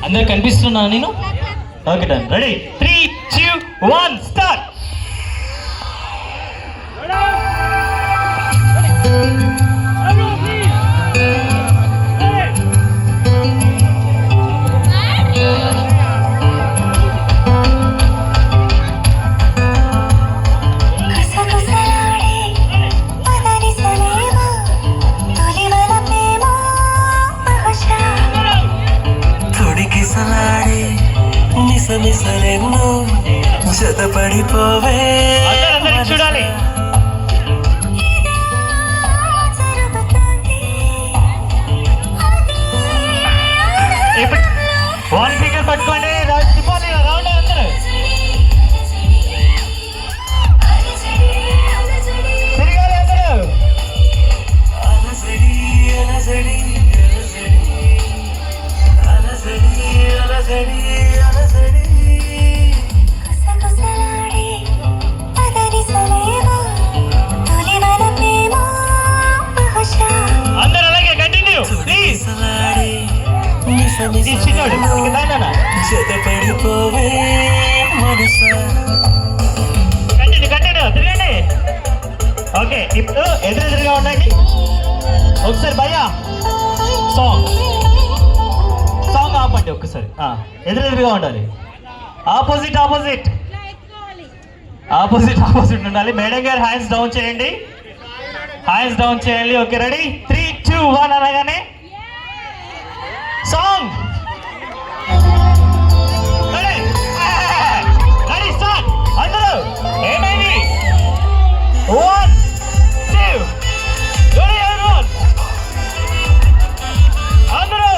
అందరు కనిపిస్తున్నా నేను? Okay done. Ready 3, 2, 1 start. మిసలెన్నో జతపడిపోవే చూడాలి. వన్ ఫింగర్ పట్టుకోండి, రౌండ్ అందరూ తిరగాలి అందరూ. అలజడి అలజడి అలజడి అలజడి అలజడి అందరూ అలాగే కంటిన్యూ ప్లీజ్. జతపడిపోవే మనసా. కంటిన్యూ తిరగండి. ఓకే, ఇప్పుడు ఎదురుగా ఉండండి ఒకసారి. భయ్యా సాంగ్ ఆపండి ఒక్కసారి. ఎదురుగా ఉండాలి. ఆపోజిట్ ఉండాలి. మేడం గారు హ్యాండ్స్ డౌన్ చేయండి. ఓకే రెడీ 3, 2, 1 అనగానే సాంగ్ రెడీ స్టార్ట్. అందరూ ఏమైంది? 1, 2 రెడీ ఎవరీవన్ అందరూ